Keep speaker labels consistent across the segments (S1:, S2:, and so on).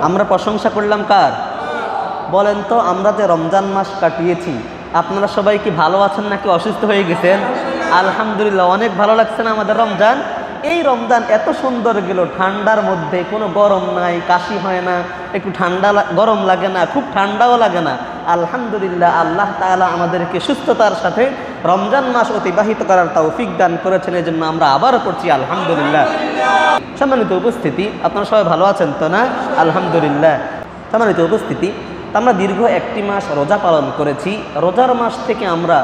S1: আমরা প্রশংসা করলাম কার? বলেন তো, আমরা যে রমজান মাস কাটিয়েছি আপনারা সবাই কি ভালো আছেন নাকি অসুস্থ হয়ে গেছেন? আলহামদুলিল্লাহ, অনেক ভালো লাগছে না আমাদের রমজান? এই রমজান এত সুন্দর গেল, ঠান্ডার মধ্যে কোনো গরম নাই, কাশি হয় না, একটু ঠান্ডা গরম লাগে না, খুব ঠান্ডাও লাগে না। আলহামদুলিল্লাহ, আল্লাহ তাআলা আমাদেরকে সুস্থতার সাথে রমজান মাস অতিবাহিত করার তৌফিক দান করেছেন, এই জন্য আমরা আবারও পড়ছি আলহামদুলিল্লাহ। সম্মানিত উপস্থিতি, আপনারা সবাই ভালো আছেন তো না? আলহামদুলিল্লাহ। সম্মানিত উপস্থিতি, আমরা দীর্ঘ একটি মাস রোজা পালন করেছি। রোজার মাস থেকে আমরা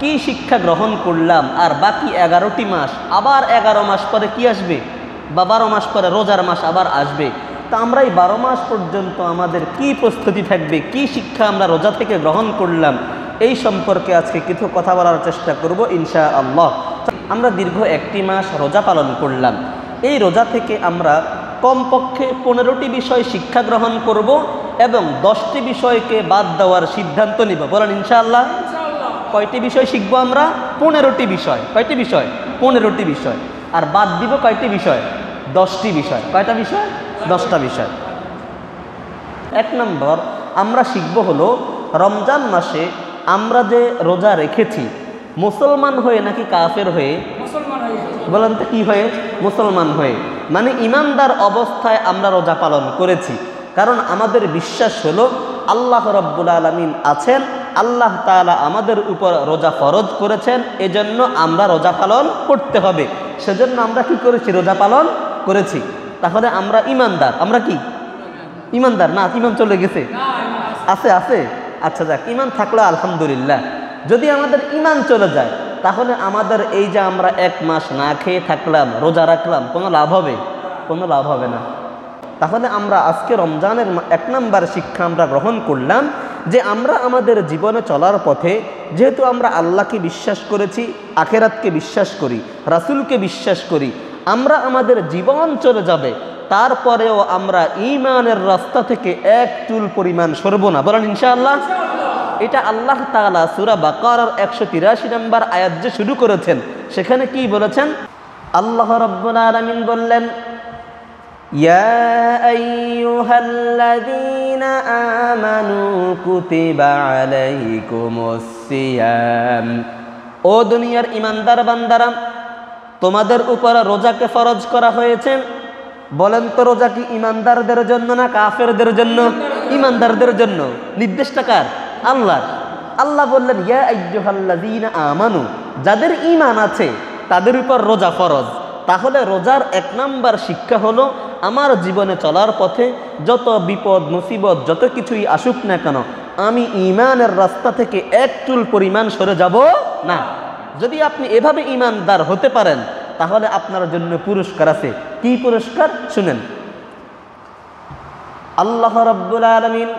S1: কি শিক্ষা গ্রহণ করলাম? আর বাকি 11টি মাস, আবার 11 মাস পরে কি আসবে? বা 12 মাস পরে রোজার মাস আবার আসবে। তা আমরা এই 12 মাস পর্যন্ত আমাদের কি প্রস্তুতি থাকবে, কি শিক্ষা আমরা রোজা থেকে গ্রহণ করলাম, এই সম্পর্কে আজকে কিছু কথা বলার চেষ্টা করব ইনশাআল্লাহ। আমরা দীর্ঘ একটি মাস রোজা পালন করলাম। এই রোজা থেকে আমরা কমপক্ষে 15টি বিষয় শিক্ষা গ্রহণ করব এবং 10টি বিষয়কে বাদ দেওয়ার সিদ্ধান্ত নিব। বলেন ইনশাআল্লাহ। কয়টি বিষয় শিখব আমরা? 15টি বিষয়। কয়টি বিষয়? 15টি বিষয়। আর বাদ দিব কয়টি বিষয়? 10টি বিষয়। কয়টা বিষয়? 10টা বিষয়। 1 নম্বর আমরা শিখব হলো, রমজান মাসে আমরা যে রোজা রেখেছি মুসলমান হয়ে নাকি কাফের হয়ে? বলেন তো কি হয়ে? মুসলমান হয়ে, মানে ইমানদার অবস্থায় আমরা রোজা পালন করেছি। কারণ আমাদের বিশ্বাস হলো আল্লাহ রাব্বুল আলামিন আছেন, আল্লাহ তাআলা আমাদের উপর রোজা ফরজ করেছেন, এজন্য আমরা রোজা পালন করতে হবে। সেজন্য আমরা কি করেছি? রোজা পালন করেছি। তাহলে আমরা ইমানদার। আমরা কি ইমানদার না? ইমান চলে গেছে? আছে আছে। আচ্ছা যাক, ইমান থাকলে আলহামদুলিল্লাহ। যদি আমাদের ইমান চলে যায় তাহলে আমাদের এই যে আমরা 1 মাস না খেয়ে থাকলাম, রোজা রাখলাম, কোনো লাভ হবে? কোনো লাভ হবে না। তাহলে আমরা আজকে রমজানের 1 নম্বর শিক্ষা আমরা গ্রহণ করলাম যে আমরা আমাদের জীবনে চলার পথে যেহেতু আমরা আল্লাহকে বিশ্বাস করেছি, আখিরাতকে বিশ্বাস করি, রাসূলকে বিশ্বাস করি, আমরা আমাদের জীবন চলে যাবে, তারপরেও আমরা ঈমানের রাস্তা থেকে 1 চুল পরিমাণ সরব না। বলেন ইনশাআল্লাহ। এটা আল্লাহ তাআলা সূরা বাকারার 183 নম্বর আয়াত যে শুরু করেছেন, সেখানে কি বলেছেন? আল্লাহ রাব্বুল আলামিন বললেন, ইয়া আইয়ুহাল্লাযীনা আমানু কুতিবা আলাইকুমুস সিয়াম। ও দুনিয়ার ইমানদার বান্দারা, তোমাদের উপর রোজাকে ফরজ করা হয়েছে। বলেন তো, রোজা কি ইমানদারদের জন্য না কাফেরদের জন্য? ইমানদারদের জন্য। নির্দেশটা কার? আল্লাহ। আল্লাহ বললেন ইয়া আইয়ুহাল্লাযীনা আমানু, যাদের ঈমান আছে তাদের উপর রোজা ফরজ। তাহলে রোজার 1 নম্বর শিক্ষা হলো, আমার জীবনে চলার পথে যত বিপদ মুসিবত যত কিছুই আসুক না কেন, আমি ঈমানের রাস্তা থেকে 1 চুল পরিমাণ সরে যাব না। যদি আপনি এভাবে ঈমানদার হতে পারেন তাহলে আপনার জন্য পুরস্কার আছে। কি পুরস্কার? শুনেন। আল্লাহ রাব্বুল আলামিন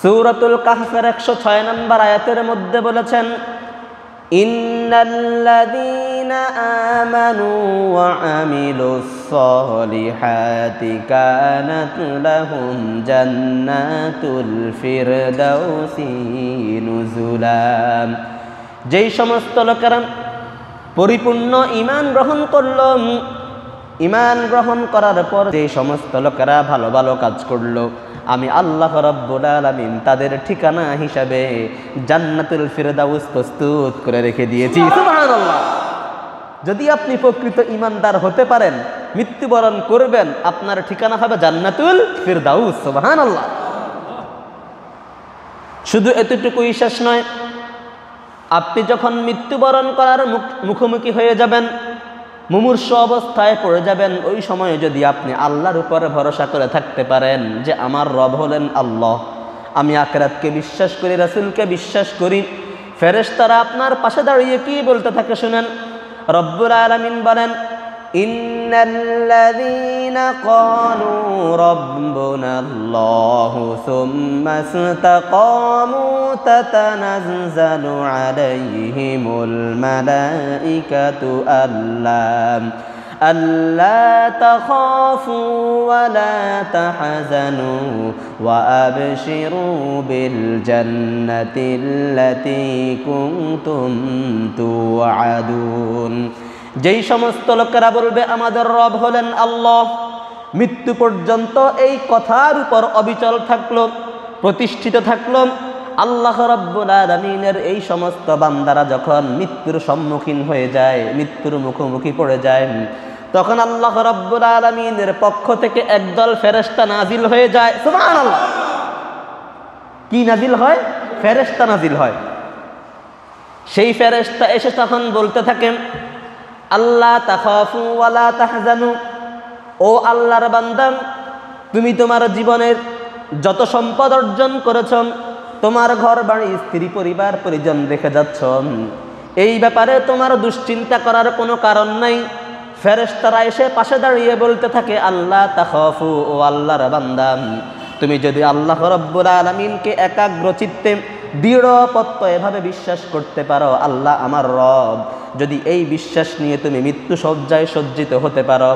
S1: সূরাতুল কাহফের 106 নম্বর আয়াতের মধ্যে বলেছেন, ইন্নাল্লাযীনা আমানু ওয়া আমিলুস সলিহাতি কানাত লাহুম জান্নাতুল ফিরদাউসি নুজুলা। যেই সমস্ত লোকেরা পরিপূর্ণ ঈমান গ্রহণ করল, ঈমান গ্রহণ করার পর যে সমস্ত লোকেরা ভালো ভালো কাজ করলো, আমি আল্লাহ রাব্বুল আলামিন তাদের ঠিকানা হিসাবে জান্নাতুল ফিরদাউস প্রস্তুত করে রেখে দিয়েছি। সুবহানাল্লাহ। যদি আপনি প্রকৃত ঈমানদার হতে পারেন, মৃত্যুবরণ করবেন, আপনার ঠিকানা হবে জান্নাতুল ফিরদাউস। সুবহানাল্লাহ। শুধু এতটুকুই শেষ নয়, আপনি যখন মৃত্যুবরণ করার মুখোমুখি হয়ে যাবেন, মুমূর্ষু অবস্থায় পড়ে যাবেন, ওই সময়ে যদি আপনি আল্লাহর উপরে ভরসা করে থাকতে পারেন যে আমার রব হলেন আল্লাহ, আমি আখিরাতকে বিশ্বাস করি, রাসূলকে বিশ্বাস করি, ফেরেশতারা আপনার পাশে দাঁড়িয়ে কি বলতে থাকে শুনেন। রব্বুল আলামিন বলেন, ইন্নাল্লাযীনা ক্বালু রাব্বুনাল্লাহু সুম্মা ইসতাকামু তাতানাজ্জালু আলাইহিমুল মালাইকাতু আল্লা তাখাফু ওয়া লা তাহজানু ওয়া আবশিরু বিল জান্নাতিল্লাতী কুনতুম তুআদুন। যেই সমস্ত লোকেরা বলবে আমাদের রব হলেন আল্লাহ, মৃত্যু পর্যন্ত এই কথার উপর অবিচল থাকলো, প্রতিষ্ঠিত থাকলো। আল্লাহ রাব্বুল আলামিনের এই সমস্ত বান্দারা যখন মৃত্যুর সম্মুখীন হয়ে যায়, মৃত্যুর মুখোমুখি পড়ে যায়, তখন আল্লাহ রাব্বুল আলামিনের পক্ষ থেকে একদল ফেরেশতা নাজিল হয়ে যায়। সুবহানাল্লাহ। কি নাজিল হয়? ফেরেশতা নাজিল হয়। সেই ফেরেশতা এসে তখন বলতে থাকেন, আল্লাহ তাখাফু ওয়ালা তাহজানু, ও আল্লাহর বান্দা, তুমি তোমার জীবনের যত সম্পদ অর্জন করেছ, তোমার ঘর বাড়ি স্ত্রী পরিবার পরিজন রেখে যাচ্ছ, এই ব্যাপারে তোমার দুশ্চিন্তা করার কোনো কারণ নাই। ফেরেশতারা এসে পাশে দাঁড়িয়ে বলতে থাকে, আল্লাহ তাখাফু, ও আল্লাহর বান্দা, তুমি যদি আল্লাহ রাব্বুল আলামিনকে একাগ্র চিত্তে দৃঢ়পত্ত এভাবে বিশ্বাস করতে পারো, আল্লাহ আমার রব, যদি এই বিশ্বাস নিয়ে তুমি মৃত্যু সজ্জায় সজ্জিত হতে পারো,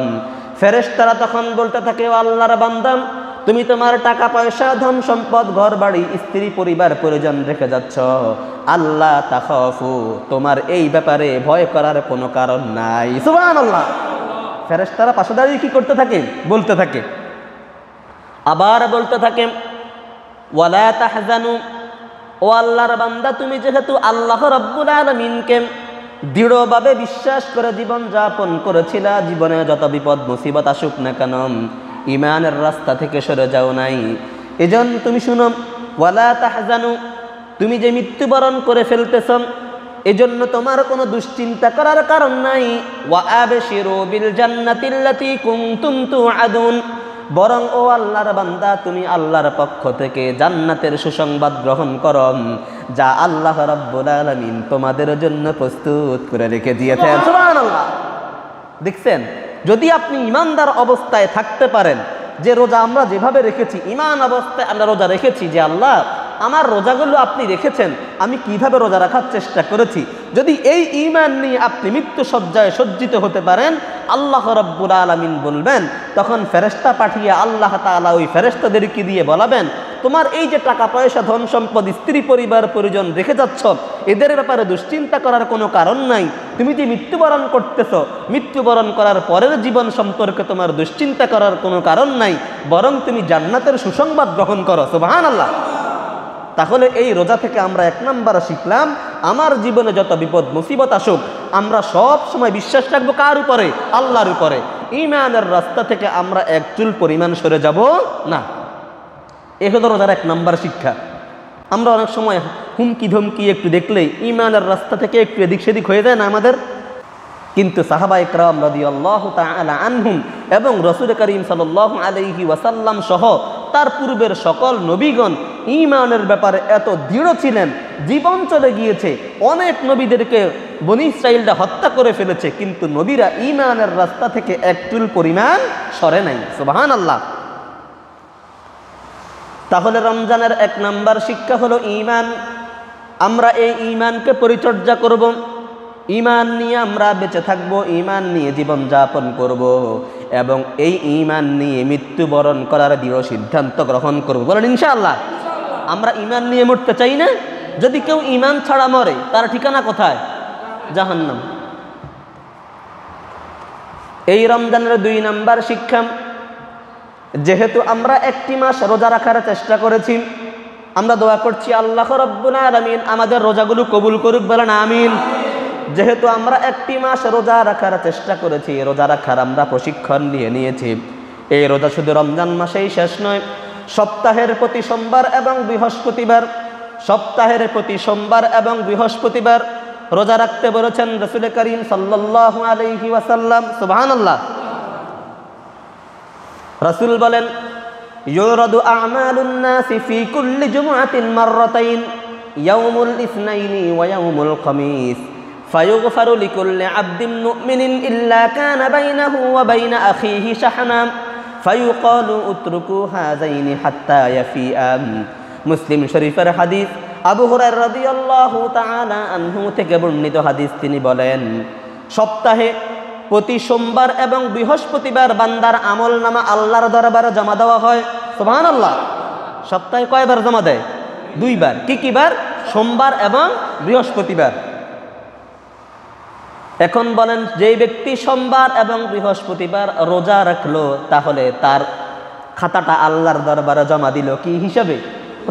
S1: ফেরেশতারা তখন বলতে থাকে, ও আল্লাহর বান্দা, তুমি তোমার টাকা পয়সা ধন সম্পদ ঘর বাড়ি স্ত্রী পরিবার পরিজন রেখে যাচ্ছ, আল্লাহ তাখাফু, তোমার এই ব্যাপারে ভয় করার কোনো কারণ নাই। সুবহানাল্লাহ। ফেরেশতারা পাশে দাঁড়িয়ে কি করতে থাকে? বলতে থাকে। আবার বলতে থাকে, ওয়ালা তাহজানু, ও আল্লাহর বান্দা, তুমি যেহেতু আল্লাহ রাব্বুল আলামিনকে দৃঢ়ভাবে বিশ্বাস করে জীবন যাপন করেছিলা, জীবনে যত বিপদ মুসিবত আসুক না কেন ঈমানের রাস্তা থেকে সরে যাও নাই, এজন্য তুমি শুনো, ওয়ালা তাহজানু, তুমি যে মৃত্যুবরণ করে ফেলতেছ, এজন্য তোমার কোনো দুশ্চিন্তা করার কারণ নাই। ওয়া আবশিরু বিল জান্নাতিল্লাতী কুনতুম তুআদুন, বরং ও আল্লাহর বান্দা, তুমি আল্লাহর পক্ষ থেকে জান্নাতের সুসংবাদ গ্রহণ করো, যা আল্লাহ রাব্বুল আলামিন তোমাদের জন্য প্রস্তুত করে রেখে দিয়েছেন। সুবহানাল্লাহ। দেখছেন, যদি আপনি ঈমানদার অবস্থায় থাকতে পারেন, যে রোজা আমরা যেভাবে রেখেছি, ঈমান অবস্থায় আমরা রোজা রেখেছি, যে আল্লাহ আমার রোজাগুলো আপনি রেখেছেন, আমি কিভাবে রোজা রাখার চেষ্টা করেছি, যদি এই ঈমান নিয়ে আপনি মৃত্যু সজ্জায় সজ্জিত হতে পারেন, আল্লাহ রাব্বুল আলামিন বলবেন, তখন ফেরেশতা পাঠিয়ে আল্লাহ তাআলা ওই ফেরেশতাদেরকে দিয়ে বলাবেন, তোমার এই যে টাকা পয়সা ধন সম্পদ স্ত্রী পরিবার পরিজন রেখে যাচ্ছ, এদের ব্যাপারে দুশ্চিন্তা করার কোনো কারণ নাই। তুমি যে মৃত্যুবরণ করতেছ, মৃত্যুবরণ করার পরের জীবন সম্পর্কে তোমার দুশ্চিন্তা করার কোনো কারণ নাই, বরং তুমি জান্নাতের সুসংবাদ গ্রহণ করো। সুবহানাল্লাহ। তাহলে এই রোজা থেকে আমরা এক নাম্বার শিখলাম, আমার জীবনে যত বিপদ মুসিবত আসুক, আমরা সব সময় বিশ্বাস রাখবো কার উপরে? আল্লাহর উপরে। ঈমানের রাস্তা থেকে আমরা এক চুল পরিমাণ সরে যাব না। এ হলো রোজার এক নাম্বার শিক্ষা। আমরা অনেক সময় হুমকি ধমকি একটু দেখলেই ঈমানের রাস্তা থেকে একটু এদিক সেদিক হয়ে যায় না আমাদের? কিন্তু সাহাবায়ে কেরাম রাদিয়াল্লাহু তাআলা আনহুম এবং রাসূল করিম সাল্লাল্লাহু আলাইহি ওয়াসাল্লাম সহ তার পূর্বের সকল নবীগণ ঈমানের ব্যাপারে এত দৃঢ় ছিলেন, জীবন চলে গিয়েছে, অনেক নবীদেরকে বনী ইসরাঈলরা হত্যা করে ফেলেছে, কিন্তু নবীরা ঈমানের রাস্তা থেকে এক চুল পরিমাণ সরে নাই। সুবহানাল্লাহ। তাহলে রমজানের এক নাম্বার শিক্ষা হলো ঈমান। আমরা এই ঈমানকে পরিচর্যা করব, ঈমান নিয়ে আমরা বেঁচে থাকবো, ঈমান নিয়ে জীবন যাপন করব, এবং এই ঈমান নিয়ে মৃত্যুবরণ করার দৃঢ় সিদ্ধান্ত গ্রহণ করব। বলেন ইনশাআল্লাহ। আমরা ঈমান নিয়ে মরতে চাই না? যদি কেউ ঈমান ছাড়া মরে, তার ঠিকানা কোথায়? জাহান্নাম। এই রমজানের 2 নাম্বার শিক্ষা, যেহেতু আমরা একটি মাস রোজা রাখার চেষ্টা করেছি, আমরা দোয়া করছি আল্লাহ রাব্বুল আলামিন আমাদের রোজাগুলো কবুল করুক। বলেন আমিন। যেহেতু আমরা একটি মাস রোজা রাখার চেষ্টা করেছি, রোজা রাখার আমরা প্রশিক্ষণ নিয়েছি, এই রোজা শুধু রমজান মাসেই শেষ নয়, সপ্তাহের প্রতি সোমবার এবং বৃহস্পতিবার, সপ্তাহের প্রতি সোমবার এবং বৃহস্পতিবার রোজা রাখতে বলেছেন রাসূল করিম সাল্লাল্লাহু আলাইহি ওয়াসাল্লাম। সুবহানাল্লাহ। রাসূল বলেন, ইউরাদু আমালুন নাসি ফি কুল্লি জুমআতিন মাররাতাইন, ইয়াউমুল ইসনাইনি ওয়া ইয়াউমুল খামিস, ফায়ুগফারু লিকুল্লি আবদিন মুমিনিন ইল্লা কানা বাইনাহু ওয়া বাইনা আখিহি শাহনা, ফায়ুকালু উতরুকু হাযাইনি হাত্তা ইয়াফিআ। মুসলিম শরীফের হাদিস। আবু হুরায়রা রাদিয়াল্লাহু তাআলা আনহু থেকে বর্ণিত হাদিস। তিনি বলেন, সপ্তাহে প্রতি সোমবার এবং বৃহস্পতিবার বান্দার আমলনামা আল্লাহর দরবারে জমা দেওয়া হয়। সুবহানাল্লাহ। সপ্তাহে কয়বার জমা দেয়? 2 বার। কি কি বার? সোমবার এবং বৃহস্পতিবার। এখন বলেন, যেই ব্যক্তি সোমবার এবং বৃহস্পতিবার রোজা রাখলো, তাহলে তার খাতাটা আল্লাহর দরবারে জমা দিল কি হিসাবে?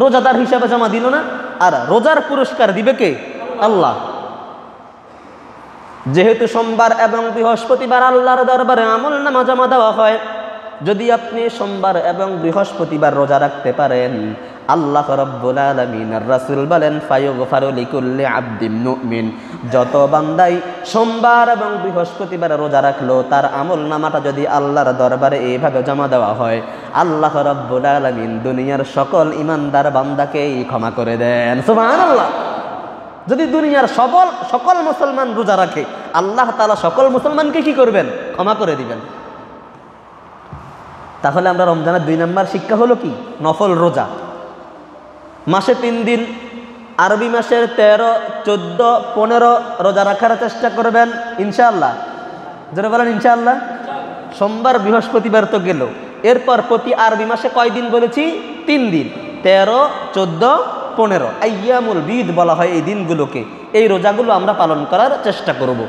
S1: রোজাদার হিসাবে জমা দিল না? আর রোজার পুরস্কার দিবে কে? আল্লাহ। যেহেতু সোমবার এবং বৃহস্পতিবার আল্লাহর দরবারে আমলনামা জমা দেওয়া হয়, যদি আপনি সোমবার এবং বৃহস্পতিবার রোজা রাখতে পারেন, আল্লাহ রাব্বুল আলামিন আর রাসূল বলেন ফায়ুগফারু লিকুল্লি আবদিন মুমিন, যত বান্দাই সোমবার এবং বৃহস্পতিবার রোজা রাখলো, তার আমলনামাটা যদি আল্লাহর দরবারে এইভাবে জমা দেওয়া হয়, আল্লাহ রাব্বুল আলামিন দুনিয়ার সকল ঈমানদার বান্দাকেই ক্ষমা করে দেন। সুবহানাল্লাহ। যদি দুনিয়ার সকল মুসলমান রোজা রাখে, আল্লাহ তাআলা সকল মুসলমানকে কি করবেন? ক্ষমা করে দিবেন। তাহলে আমরা রমজানের 2 নম্বর শিক্ষা হলো কি? নফল রোজা। মাসে 3 দিন, আরবি মাসের 13, 14, 15 রোজা রাখার চেষ্টা করবেন ইনশাআল্লাহ। যারা বলেন ইনশাআল্লাহ। সোমবার বৃহস্পতিবার তো গেল, এরপর প্রতি আরবি মাসে কয় দিন বলেছি? 3 দিন, 13, 14, 15 আইয়ামুল বিদ বলা হয় এই দিনগুলোকে। এই রোজাগুলো আমরা পালন করার চেষ্টা করব।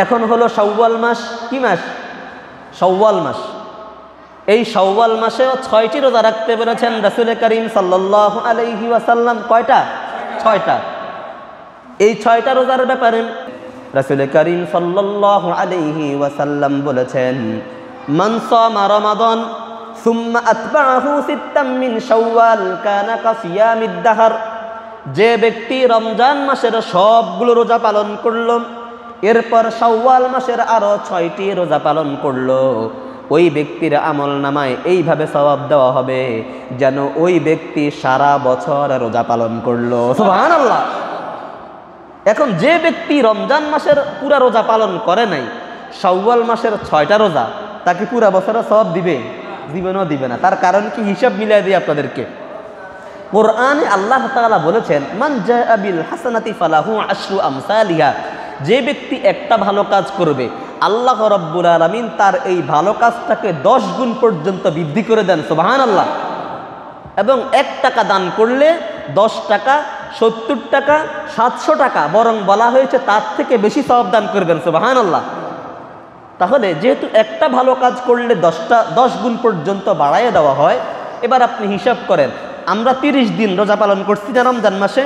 S1: এখন হলো শাওয়াল মাস। কি মাস? শাওয়াল মাস। এই শাওয়াল মাসেও 6টি রোজা রাখতে বলেছেন রাসূল করিম সাল্লাল্লাহু আলাইহি ওয়াসাল্লাম। কয়টা? 6টা। এই 6টা রোজার ব্যাপারে রাসূল করিম সাল্লাল্লাহু আলাইহি ওয়াসাল্লাম বলেছেন, মান সামা রমাদান সুম্মা আতবাহু সিত্তাম মিন শাওয়াল কানা কাসিয়ামিদ দাহর। যে ব্যক্তি রমজান মাসের সবগুলো রোজা পালন করলো, এরপর শাওয়াল মাসের আরো 6টি রোজা পালন করলো, ওই ব্যক্তির আমলনামায় এইভাবে সওয়াব দেওয়া হবে যেন ওই ব্যক্তি সারা বছর রোজা পালন করলো। সুবহানাল্লাহ। এখন যে ব্যক্তি রমজান মাসের পুরা রোজা পালন করে নাই, শাওয়াল মাসের 6টা রোজা, তাকে পুরা বছরের সওয়াব দিবে? দিবেনও দিবে না। তার কারণ কি? হিসাব মিলাই দিই আপনাদেরকে। কোরআনে আল্লাহ তাআলা বলেছেন, মান জাআ বিল হাসানাতি ফালাহু আশরু আমসালিহা। যে ব্যক্তি একটা ভালো কাজ করবে, আল্লাহ রাব্বুল আলামিন তার এই ভালো কাজটাকে 10 গুণ পর্যন্ত বৃদ্ধি করে দেন। সুবহানাল্লাহ। এবং 1 টাকা দান করলে 10 টাকা, 70 টাকা, 700 টাকা, বরং বলা হয়েছে তার থেকে বেশি সওয়াব দান করবেন। সুবহানাল্লাহ। তাহলে যেহেতু একটা ভালো কাজ করলে 10 গুণ পর্যন্ত বাড়াইয়ে দেওয়া হয়, এবার আপনি হিসাব করেন, আমরা 30 দিন রোজা পালন করছি না রমজান মাসে?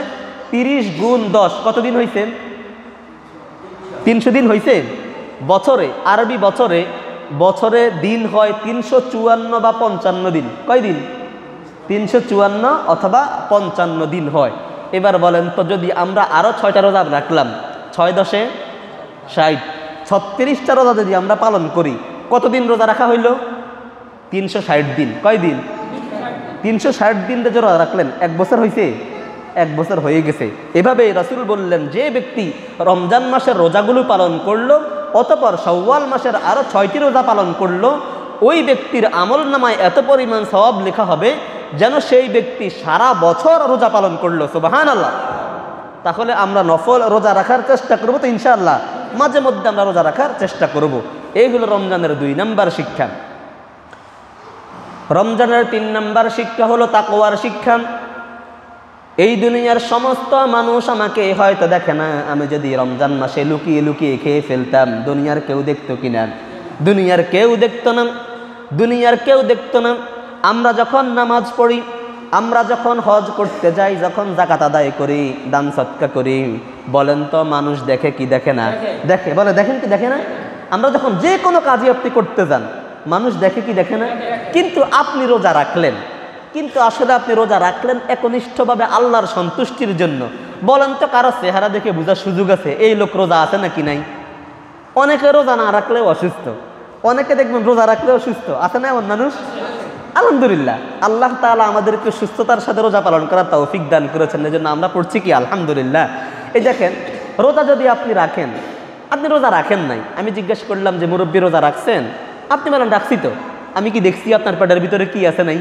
S1: 30 গুণ 10 কত দিন হয়েছে? 300 দিন হয়েছে। বছরে, আরবি বছরে দিন হয় 354 বা 55 দিন। কয় দিন? 354 অথবা 55 দিন হয়। এবার বলেন তো, যদি আমরা আরো 6টা রোজা রাখলাম, 6 10 60, 36টা রোজা যদি আমরা পালন করি, কতদিন রোজা রাখা হইল? 360 দিন। কয় দিন? 360 দিন রোজা রাখলেন, 1 বছর হয়েছে? 1 বছর হয়ে গেছে। এভাবে রাসূল বললেন, যে ব্যক্তি রমজান মাসের রোজাগুলো পালন করলো, অতঃপর শাওয়াল মাসের আরো 6টি রোজা পালন করলো, ওই ব্যক্তির আমলনামায় এত পরিমাণ সওয়াব লেখা হবে যেন সেই ব্যক্তি সারা বছর রোজা পালন করলো। সুবহানাল্লাহ। তাহলে আমরা নফল রোজা রাখার চেষ্টা করবো তো ইনশাআল্লাহ। মাঝে মধ্যে আমরা রোজা রাখার চেষ্টা করব। এই হলো রমজানের 2 নম্বর শিক্ষা। রমজানের 3 নম্বর শিক্ষা হলো তাকওয়ার শিক্ষা। এই দুনিয়ার সমস্ত মানুষ আমাকে হয়তো দেখে না, আমি যদি রমজান মাসে লুকিয়ে লুকিয়ে খেয়ে ফেলতাম, দুনিয়ার কেউ দেখতো কিনা? দুনিয়ার কেউ দেখতো না। দুনিয়ার কেউ দেখতো না। আমরা যখন নামাজ পড়ি, আমরা যখন হজ করতে যাই, যখন যাকাত আদায় করি, দান সদকা করি, বলেন তো মানুষ দেখে কি দেখে না? দেখে। বলে দেখেন কি দেখে না? আমরা যখন যে কোনো কাজই আপনি করতে যান, মানুষ দেখে কি দেখে না? কিন্তু আপনি রোজা রাখলেন, কিন্তু আসলে আপনি রোজা রাখলেন একনিষ্ঠভাবে আল্লাহর সন্তুষ্টির জন্য। বলেন তো কারো চেহারা দেখে বোঝার সুযোগ আছে এই লোক রোজা আছে নাকি নাই? অনেকে রোজা না রাখলেও অসুস্থ, অনেকে দেখবেন রোজা রাখলেও সুস্থ আছে না এমন মানুষ? আলহামদুলিল্লাহ, আল্লাহ তাআলা আমাদেরকে সুস্থতার সাথে রোজা পালন করার তৌফিক দান করেছেন। এই জন্য আমরা পড়ছি কি আলহামদুলিল্লাহ। এই দেখেন, রোজা যদি আপনি রাখেন, আপনি রোজা রাখেন নাই, আমি জিজ্ঞেস করলাম যে মুরব্বী রোজা রাখছেন? আপনি বলেন রাখছি তো। আমি কি দেখছি আপনার পেটের ভিতরে কি আছে নাই?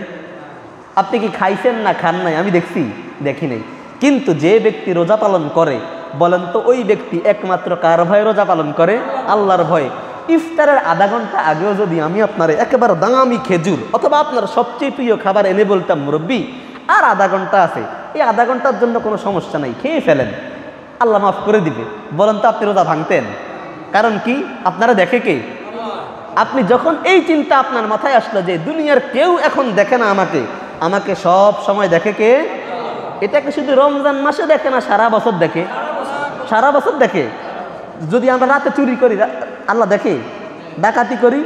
S1: আপনি কি খাইছেন না খান নাই? আমি দেখছি? দেখি নাই। কিন্তু যে ব্যক্তি রোজা পালন করে, বলেন তো ওই ব্যক্তি একমাত্র কার ভয়ে রোজা পালন করে? আল্লাহর ভয়ে। ইফতারের আধা ঘন্টা আগেও যদি আমি আপনার একেবারে দামি খেজুর অথবা আপনার সবচেয়ে প্রিয় খাবার এনে বলতাম মুরব্বী আর আধা ঘন্টা আছে, এই আধা ঘন্টার জন্য কোনো সমস্যা নাই, খেয়ে ফেলেন, আল্লাহ মাফ করে দিবে। বলেন তো আপনি রোজা ভাঙতেন? কারণ কি? আপনারা দেখে কে? আপনি যখন এই চিন্তা আপনার মাথায় আসলো যে দুনিয়ার কেউ এখন দেখে না আমাকে, আমাকে সব সময় দেখে কে? এটাকে শুধু রমজান মাসে দেখে না, সারা বছর দেখে। সারা বছর দেখে। যদি আমরা রাতে চুরি করি আল্লাহ দেখে, ডাকাতি করি,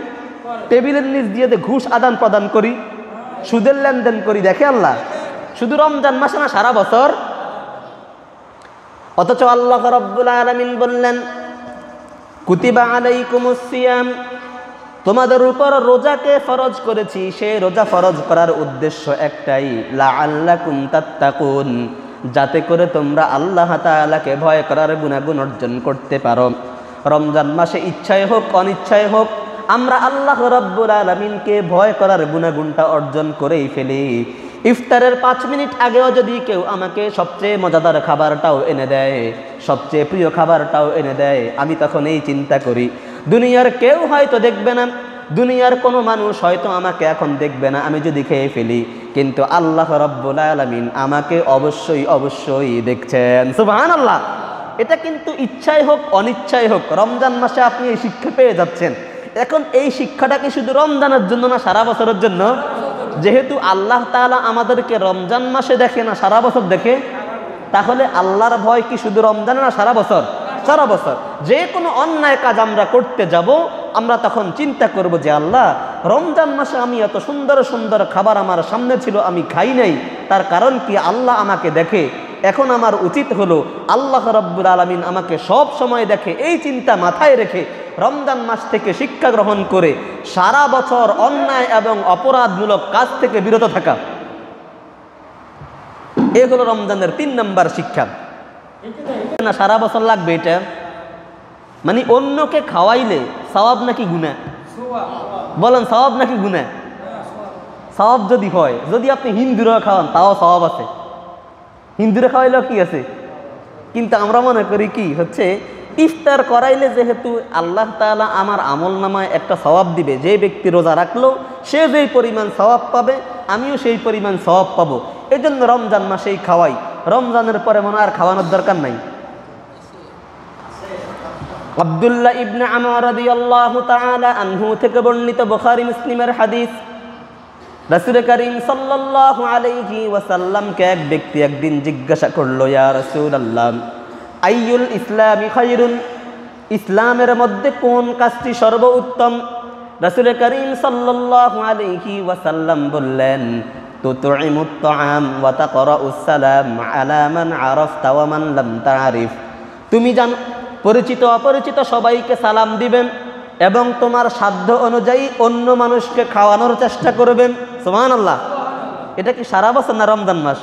S1: টেবিলের নিচ দিয়ে ঘুষ আদান প্রদান করি, সুদের লেনদেন করি, দেখে আল্লাহ? শুধু রমজান মাসে না, সারা বছর। অথচ আল্লাহ রাব্বুল আলামিন বললেন কুতিবা আলাইকুমুস সিয়াম, তোমাদের উপর রোজাকে ফরজ করেছি। সেই রোজা ফরজ করার উদ্দেশ্য একটাই, লাআল্লাকুম তাত্তাকুন, যাতে করে তোমরা আল্লাহ তাআলাকে ভয় করার গুণাগুণ অর্জন করতে পারো। রমজান মাসে ইচ্ছায় হোক অনিচ্ছায় হোক আমরা আল্লাহ রাব্বুল আলামিনকে ভয় করার গুণাগুণটা অর্জন করেই ফেলি। ইফতারের 5 মিনিট আগেও যদি কেউ আমাকে সবচেয়ে মজাদার খাবারটাও এনে দেয়, সবচেয়ে প্রিয় খাবারটাও এনে দেয়, আমি তখন এই চিন্তা করি দুনিয়ার কেউ হয়তো দেখবে না, দুনিয়ার কোনো মানুষ হয়তো আমাকে এখন দেখবে না আমি যদি খেয়ে ফেলি, কিন্তু আল্লাহ রাব্বুল আলামিন আমাকে অবশ্যই অবশ্যই দেখছেন। সুবহানাল্লাহ। এটা কিন্তু ইচ্ছাই হোক অনিচ্ছাই হোক রমজান মাসে আপনি এই শিক্ষা পেয়ে যাচ্ছেন। এখন এই শিক্ষাটা কি শুধু রমজানের জন্য না, সারা বছরের জন্য? যেহেতু আল্লাহ তাআলা আমাদেরকে রমজান মাসে দেখে না, সারা বছর দেখে, তাহলে আল্লাহর ভয় কি শুধু রমজানে না, সারা বছর? সারা বছর। যে কোনো অন্যায় কাজ আমরা করতে যাব, আমরা তখন চিন্তা করব যে আল্লাহ, রমজান মাসে আমি এত সুন্দর সুন্দর খাবার আমার সামনে ছিল, আমি খাই নাই, তার কারণ কি? আল্লাহ আমাকে দেখে। এখন আমার উচিত হলো আল্লাহ রাব্বুল আলামিন আমাকে সব সময় দেখে, এই চিন্তা মাথায় রেখে রমজান মাস থেকে শিক্ষা গ্রহণ করে সারা বছর অন্যায় এবং অপরাধমূলক কাজ থেকে বিরত থাকা। এ হলো রমজানের 3 নম্বর শিক্ষা। না সারা বছর লাগবে এটা? মানে অন্যকে খাওয়াইলে সওয়াব নাকি গুনাহ? বলেন সওয়াব নাকি গুনাহ? সওয়াব যদি হয়, যদি আপনি হিন্দুরা খাওয়ান তাও সওয়াব আছে, হিন্দুরা খাওয়াইলেও কি আছে। কিন্তু আমরা মনে করি কি হচ্ছে, ইফতার করাইলে যেহেতু আল্লাহ তাআলা আমার আমল নামায় একটা সওয়াব দিবে, যে ব্যক্তি রোজা রাখলো সে যেই পরিমাণ সওয়াব পাবে আমিও সেই পরিমাণ সওয়াব পাবো, এই জন্য রমজান মাসেই খাওয়াই। রমজানের পরে মনে আর খাওয়ানোর দরকার নাই। আব্দুল্লাহ ইবনে আমর রাদিয়াল্লাহু তাআলা আনহু থেকে বর্ণিত বুখারী মুসলিমের হাদিস, রাসূল করিম সাল্লাল্লাহু আলাইহি ওয়াসাল্লামকে এক ব্যক্তি একদিন জিজ্ঞাসা করলো, ইয়া রাসূলুল্লাহ আইয়ুল ইসলামি খায়রুন, ইসলামের মধ্যে কোন কাজটি সর্বোত্তম? রাসূল করিম সাল্লাল্লাহু আলাইহি ওয়াসাল্লাম বললেন, তুতঈমুত তাআম ওয়া তাকরাউস সালাম আলা মান আরাফতা ওয়া মান লাম তা'রিফ, তুমি জানো পরিচিত অপরিচিত সবাইকে সালাম দিবেন এবং তোমার সাধ্য অনুযায়ী অন্য মানুষকে খাওয়ানোর চেষ্টা করবেন। সুবহানাল্লাহ। এটা কি সারা বছর না রমজান মাস?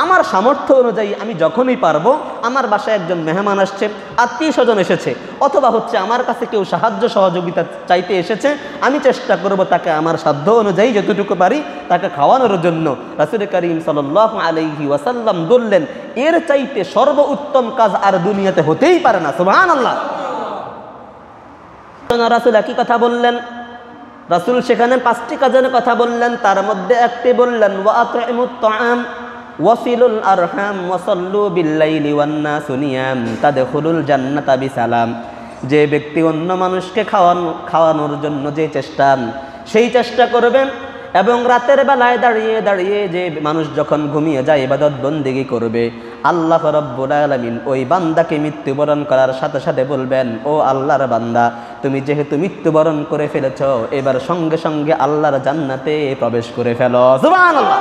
S1: আমার সামর্থ্য অনুযায়ী আমি যখনই পারবো, আমার বাসায় একজন মেহমান আসছে, আত্মীয় স্বজন এসেছে, অথবা হচ্ছে আমার কাছে কেউ সাহায্য সহযোগিতা চাইতে এসেছে, আমি চেষ্টা করব তাকে আমার সাধ্য অনুযায়ী যতটুকু পারি তাকে খাওয়ানোর জন্য। রাসূল করিম সাল্লাল্লাহু আলাইহি ওয়াসাল্লাম বললেন, এর চাইতে সর্বোত্তম কাজ আর দুনিয়াতে হতেই পারে না। সুবহানাল্লাহ। রাসূল কি কথা বললেন? রাসূল সেখানে 5টি কাজের কথা বললেন, তার মধ্যে একটি বললেন, ওয়া আতঈমুত তাআম ওয়াসিলুল আরহাম ওয়াসাল্লু বিল্লাইলি ওয়ান নাসু নিয়াম তাদখুলুল জান্নাতা বিসালাম। যে ব্যক্তি অন্য মানুষকে খাওয়ানোর জন্য যে চেষ্টা, সেই চেষ্টা করবেন এবং রাতের বেলায় দাঁড়িয়ে দাঁড়িয়ে যে মানুষ যখন ঘুমিয়ে যায় ইবাদত বন্দেগী করবে, আল্লাহ রাব্বুল আলামিন ওই বান্দাকে মৃত্যুবরণ করার সাথে সাথে বলবেন, ও আল্লাহর বান্দা, তুমি যেহেতু মৃত্যুবরণ করে ফেলেছ, এবার সঙ্গে সঙ্গে আল্লাহর জান্নাতে প্রবেশ করে ফেলো। সুবহানাল্লাহ।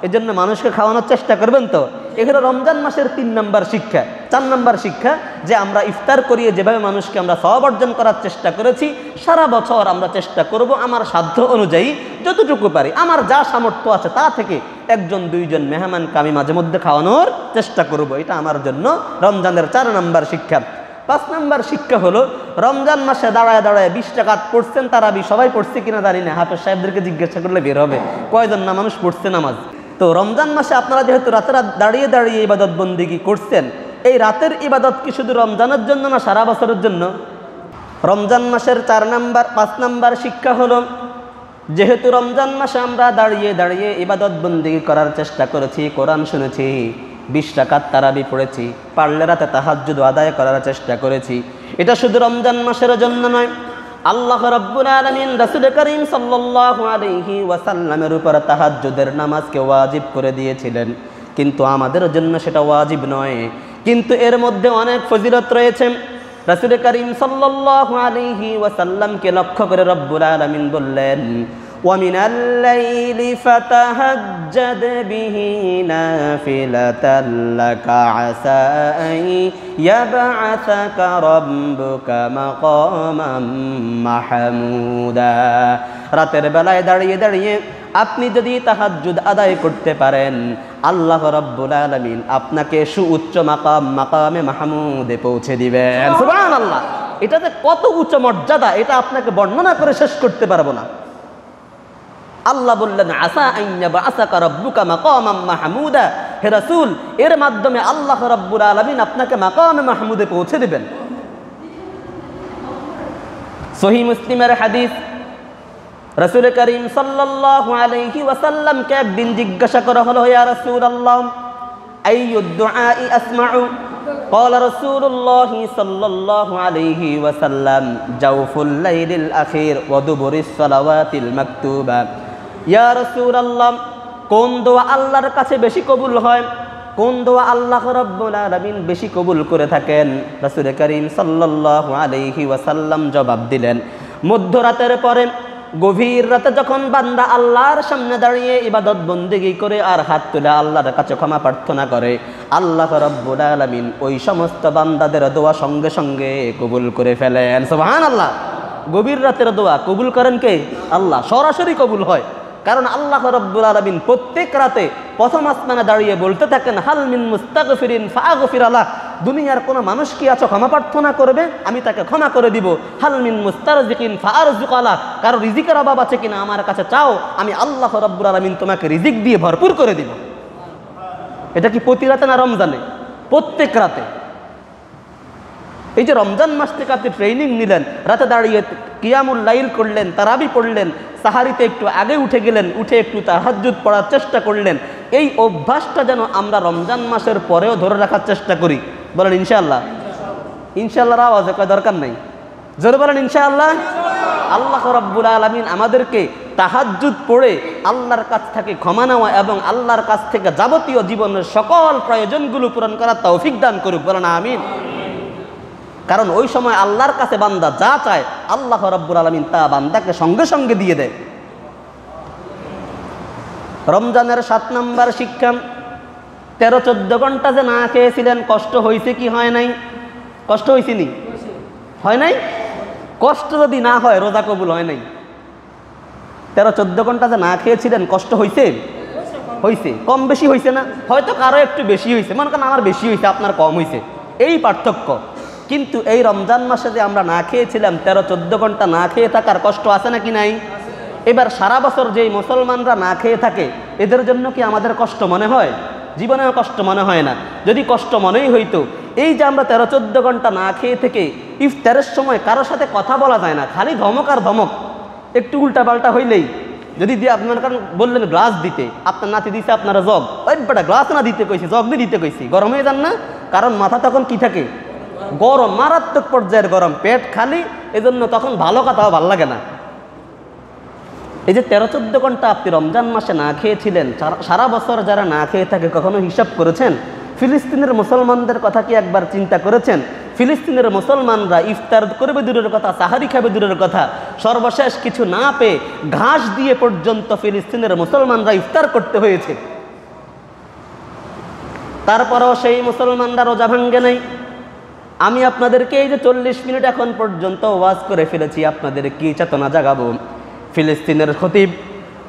S1: এই জন্য মানুষকে খাওয়ানোর চেষ্টা করবেন। তো এখানে রমজান মাসের 3 নম্বর শিক্ষা। 4 নম্বর শিক্ষা, যে আমরা ইফতার করিয়ে যেভাবে মানুষকে আমরা সওয়াব অর্জন করার চেষ্টা করেছি, সারা বছর আমরা চেষ্টা করব আমার সাধ্য অনুযায়ী যতটুকু পারি, আমার যা সামর্থ্য আছে তা থেকে 1-2জন মেহমানকে আমি মাঝে মধ্যে খাওয়ানোর চেষ্টা করব। এটা আমার জন্য রমজানের 4 নম্বর শিক্ষা। 5 নম্বর শিক্ষা হলো, রমজান মাসে দাঁড়ায় দাঁড়ায় 20 রাকাত পড়ছেন তারাবি, সবাই পড়ছে কিনা জানি না, হাফেজ সাহেবদেরকে জিজ্ঞাসা করলে বের হবে কয়জন না মানুষ পড়ছে নামাজ। তো রমজান মাসে আপনারা যেহেতু রাতে রাত দাঁড়িয়ে দাঁড়িয়ে ইবাদত বন্দেগী করছেন, এই রাতের ইবাদত কি শুধু রমজানের জন্য না সারা বছরের জন্য? রমজান মাসের 5 নম্বর শিক্ষা হলো, যেহেতু রমজান মাসে আমরা দাঁড়িয়ে দাঁড়িয়ে ইবাদত বন্দেগী করার চেষ্টা করেছি, কোরআন শুনেছি, 20 রাকাত তারাবি পড়েছি, পারলে রাতে তাহাজ্জুদ আদায় করার চেষ্টা করেছি। এটা শুধু রমজান মাসের জন্য নয়, আল্লাহ রাব্বুল আলামিন রাসূল করিম সাল্লাল্লাহু আলাইহি ওয়াসাল্লামের উপর তাহাজ্জুদের নামাজকে ওয়াজিব করে দিয়েছিলেন, কিন্তু আমাদের জন্য সেটা ওয়াজিব নয়। কিন্তু এর মধ্যে অনেক ফজিলত রয়েছে। রাসূল করিম সাল্লাল্লাহু আলাইহি ওয়াসাল্লামকে লক্ষ্য করে রব্বুল আলামিন বললেন, وَمِنَ اللَّيْلِ فَتَهَجَّدْ بِهِ نَافِلَةً لَكَ عَسَىٰ أَن يَبْعَثَكَ رَبُّكَ مَقَامًا مَحْمُودًا। রাতের বেলায় দাঁড়িয়ে দাঁড়িয়ে আপনি যদি তাহাজ্জুদ আদায় করতে পারেন, আল্লাহ রাব্বুল আলামিন আপনাকে সুউচ্চ মাকামে মাহমুদে পৌঁছে দিবেন। সুবহানাল্লাহ! এটাতে কত উচ্চ মর্যাদা, এটা আপনাকে বর্ণনা করে শেষ করতে পারবো না। আল্লাহ বললেন, আসা আন ইয়াবআসাকা রাব্বুকা মাকামান মাহমুদা, হে রাসূল, এর মাধ্যমে আল্লাহ রাব্বুল আলামিন আপনাকে মাকামে মাহমুদে পৌঁছে দিবেন। সহিহ মুসলিমের হাদিস, রাসূল করিম সাল্লাল্লাহু আলাইহি ওয়াসাল্লামকে একদিন জিজ্ঞাসা করা হলো, ইয়া রাসূলুল্লাহ, আইয়ুদ দুআই আসমাউ? قال رسول الله صلى الله عليه وسلم جوف الليل الأخير ودبر الصلوات المكتوبة। ইয়া রাসূলুল্লাহ, কোন দোয়া আল্লাহর কাছে বেশি কবুল হয়, কোন দোয়া আল্লাহ রাব্বুল আলামিন বেশি কবুল করে থাকেন? রাসূল করিম সাল্লাল্লাহু আলাইহি ওয়াসাল্লাম জবাব দিলেন, মধ্যরাতের পরে, গভীর রাতে যখন বান্দা আল্লাহর সামনে দাঁড়িয়ে ইবাদত বন্দেগী করে আর হাত তুলে আল্লাহর কাছে ক্ষমা প্রার্থনা করে, আল্লাহ রাব্বুল আলামিন ওই সমস্ত বান্দাদের দোয়া সঙ্গে সঙ্গে কবুল করে ফেলেন। সুবহানাল্লাহ! গভীর রাতের দোয়া কবুল করেন কে? আল্লাহ। সরাসরি কবুল হয়, কারণ আল্লাহ রাব্বুল আলামিন প্রত্যেক রাতে প্রথম আসমানে দাঁড়িয়ে বলতে থাকেন, হাল মিন মুস্তাগফিরিন ফাআগফির লাহ। দুনিয়ার কোনো মানুষ কি আছো ক্ষমা প্রার্থনা করবে, আমি তাকে ক্ষমা করে দিব। হাল মিন মুস্তারজিকিন ফাআরযুক লাহ, কারো রিজিকের অভাব আছে কিনা আমার কাছে চাও, আমি আল্লাহ রাব্বুল আলামিন তোমাকে রিজিক দিয়ে ভরপুর করে দিব। এটা কি প্রতি রাতে না রমজানে? প্রত্যেক রাতে। এই যে রমজান মাস থেকে আপনি ট্রেনিং নিলেন, রাতে দাঁড়িয়ে কিয়ামুল লাইল করলেন, তারাবি পড়লেন, সাহারিতে একটু আগে উঠে গেলেন, উঠে একটু তাহাজ্জুদ পড়ার চেষ্টা করলেন, এই অভ্যাসটা যেন আমরা রমজান মাসের পরেও ধরে রাখার চেষ্টা করি। বলেন ইনশাআল্লাহ। ইনশাআল্লাহর আওয়াজে কয় দরকার নেই, জোরে বলেন ইনশাআল্লাহ। আল্লাহ রাব্বুল আলামিন আমাদেরকে তাহাজ্জুদ পড়ে আল্লাহর কাছ থেকে ক্ষমা নেওয়া এবং আল্লাহর কাছ থেকে যাবতীয় জীবনের সকল প্রয়োজনগুলো পূরণ করার তৌফিক দান করুক। বলেন আমিন। কারণ ওই সময় আল্লাহর কাছে বান্দা যা চায়, আল্লাহ রাব্বুল আলামিন তা বান্দাকে সঙ্গে সঙ্গে দিয়ে দেয়। রমজানের 7 নম্বর শিক্ষা, 13-14 ঘন্টা যে না খেয়েছিলেন, কষ্ট হয়েছে কি হয় নাই? কষ্ট হয়েছে নি? হয় নাই? কষ্ট যদি না হয় রোজা কবুল হয় নাই। 13-14 ঘন্টা যে না খেয়েছিলেন, কষ্ট হয়েছে? হয়েছে। কম বেশি হয়েছে না? হয়তো কারো একটু বেশি হয়েছে, মনে করেন আমার বেশি হয়েছে, আপনার কম হয়েছে, এই পার্থক্য। কিন্তু এই রমজান মাসে যে আমরা না খেয়েছিলাম, 13-14 ঘন্টা না খেয়ে থাকার কষ্ট আছে নাকি নাই? এবার সারা বছর যেই মুসলমানরা না খেয়ে থাকে, এদের জন্য কি আমাদের কষ্ট মনে হয়? জীবনেও কষ্ট মনে হয় না। যদি কষ্ট মনেই হইতো, এই যে আমরা 13-14 ঘন্টা না খেয়ে থেকে ইফতারের সময় কারোর সাথে কথা বলা যায় না, খালি ধমক আর ধমক, একটু উল্টাপাল্টা হইলেই, যদি দিয়ে আপনার কারণ বললেন গ্লাস দিতে, আপনার নাতি দিছে আপনারা জগ, ওই বেটা গ্লাস না দিতে কইছি, জগ দিয়ে দিতে কইছি, গরম হয়ে যান না? কারণ মাথা তখন কি থাকে? গরম, মারাত্মক পর্যায়ের গরম, পেট খালি, এজন্য তখন ভালো কথাও ভালো লাগে না। এই যে 13-14 ঘন্টা আপনি রমজান মাসে না খেয়েছিলেন, সারা বছর যারা না খেয়ে থাকে কখনো হিসাব করেছেন? ফিলিস্তিনের মুসলমানদের কথা কি একবার চিন্তা করেছেন? ফিলিস্তিনের মুসলমানরা ইফতার করবে দূরের কথা, সাহারি খাবে দূরের কথা, সর্বশেষ কিছু না পেয়ে ঘাস দিয়ে পর্যন্ত ফিলিস্তিনের মুসলমানরা ইফতার করতে হয়েছে। তারপরেও সেই মুসলমানরা রোজা ভাঙ্গে নাই। আমি আপনাদেরকে এই যে 40 মিনিট এখন পর্যন্ত ওয়াজ করে ফেলেছি, আপনাদের কি চেতনা জাগাবো? ফিলিস্তিনের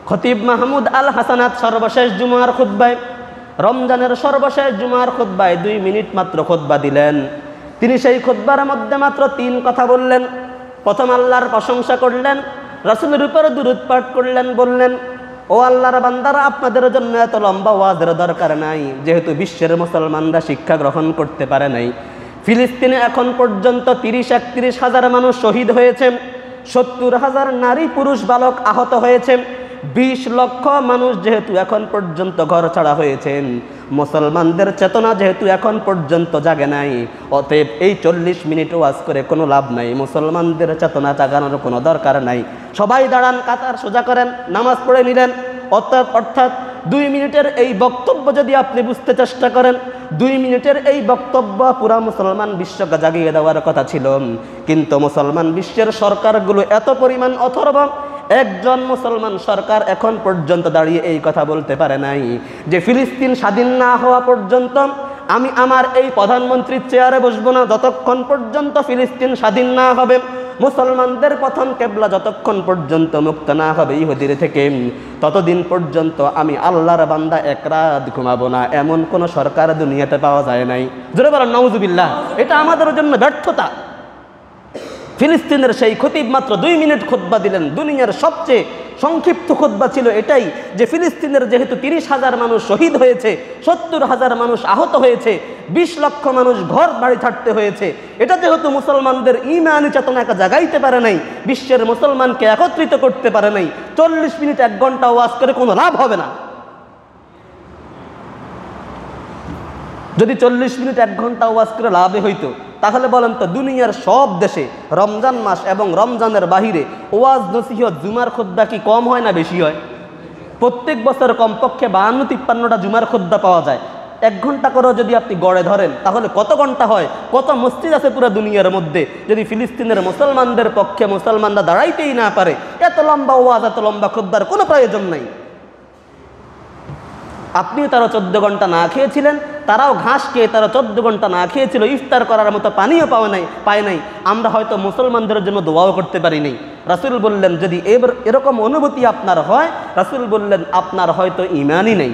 S1: খতিব মাহমুদ আল হাসানাত সর্বশেষ জুমার খুতবায়, রমজানের সর্বশেষ জুমার খুতবায় 2 মিনিট মাত্র খুতবা দিলেন। তিনি সেই খুতবার মধ্যে মাত্র 3 কথা বললেন। প্রথম আল্লাহর প্রশংসা করলেন, রাসূলের উপরে দুরূদ পাঠ করলেন, বললেন, ও আল্লাহর বান্দারা, আপনাদের জন্য এত লম্বা ওয়াজের দরকার নাই, যেহেতু বিশ্বের মুসলমানরা শিক্ষা গ্রহণ করতে পারে নাই। ফিলিস্তিনে এখন পর্যন্ত 30-31 হাজার মানুষ শহীদ হয়েছে, 70,000 নারী পুরুষ বালক আহত হয়েছে, 20 লক্ষ মানুষ যেহেতু এখন পর্যন্ত ঘর ছাড়া হয়েছেন, মুসলমানদের চেতনা যেহেতু এখন পর্যন্ত জাগে নাই, অতএব এই 40 মিনিট ওয়াজ করে কোনো লাভ নাই। মুসলমানদের চেতনা জাগানোর কোনো দরকার নাই। সবাই দাঁড়ান, কাতার সোজা করেন, নামাজ পড়ে নিলেন। অর্থাৎ 2 মিনিটের এই বক্তব্য যদি আপনি বুঝতে চেষ্টা করেন, 2 মিনিটের এই বক্তব্য পুরা মুসলমান বিশ্বকে জাগিয়ে দেওয়ার কথা ছিল, কিন্তু মুসলমান বিশ্বের সরকারগুলো এত পরিমাণ অথর্ব, একজন মুসলমান সরকার এখন পর্যন্ত দাঁড়িয়ে এই কথা বলতে পারে নাই যে ফিলিস্তিন স্বাধীন না হওয়া পর্যন্ত আমি আমার এই প্রধানমন্ত্রীর চেয়ারে বসবো না, যতক্ষণ পর্যন্ত ফিলিস্তিন স্বাধীন না হবে, মুসলমানদের প্রথম কেবলা যতক্ষণ পর্যন্ত মুক্ত না হবে ইহুদির থেকে, ততদিন পর্যন্ত আমি আল্লাহর বান্দা এক রাত ঘুমাবো না। এমন কোন সরকার দুনিয়াতে পাওয়া যায় নাই। জোরে বলেন নাউজুবিল্লাহ। এটা আমাদের জন্য ব্যর্থতা। ফিলিস্তিনের সেই খতিব মাত্র 2 মিনিট খুতবা দিলেন। দুনিয়ার সবচেয়ে সংক্ষিপ্ত খুতবা ছিল এটাই যে ফিলিস্তিনের যেহেতু 30,000 মানুষ শহীদ হয়েছে, 70,000 মানুষ আহত হয়েছে, 20 লক্ষ মানুষ ঘর বাড়ি ছাড়তে হয়েছে, এটা যেহেতু মুসলমানদের ঈমানি চেতনাকে জাগাইতে পারে নাই, বিশ্বের মুসলমানকে একত্রিত করতে পারে নাই, 40 মিনিট 1 ঘন্টা ওয়াজ করে কোনো লাভ হবে না। যদি 40 মিনিট 1 ঘন্টা ওয়াজ করে লাভে হইতো, তাহলে বলেন তো দুনিয়ার সব দেশে রমজান মাস এবং রমজানের বাহিরে ওয়াজ নসিহত জুমার খুতবা কি কম হয় না বেশি হয়? প্রত্যেক বছর কমপক্ষে 52-53টা জুমার খুতবা পাওয়া যায়। 1 ঘন্টা করেও যদি আপনি গড়ে ধরেন তাহলে কত ঘন্টা হয়? কত মসজিদ আছে পুরো দুনিয়ার মধ্যে? যদি ফিলিস্তিনের মুসলমানদের পক্ষে মুসলমানরা দাঁড়াইতেই না পারে, এত লম্বা ওয়াজ, এত লম্বা খুতবার কোনো প্রয়োজন নাই। আপনিও তারা 14 ঘন্টা না খেয়েছিলেন, তারাও ঘাস খেয়ে তারা 14 ঘন্টা না খেয়েছিল, ইফতার করার মতো পানিও পায় নাই। আমরা হয়তো মুসলমানদের জন্য দোয়াও করতে পারি নাই। রাসূল বললেন যদি এরকম অনুভূতি আপনার হয়, রাসূল বললেন আপনার হয়তো ঈমানই নেই।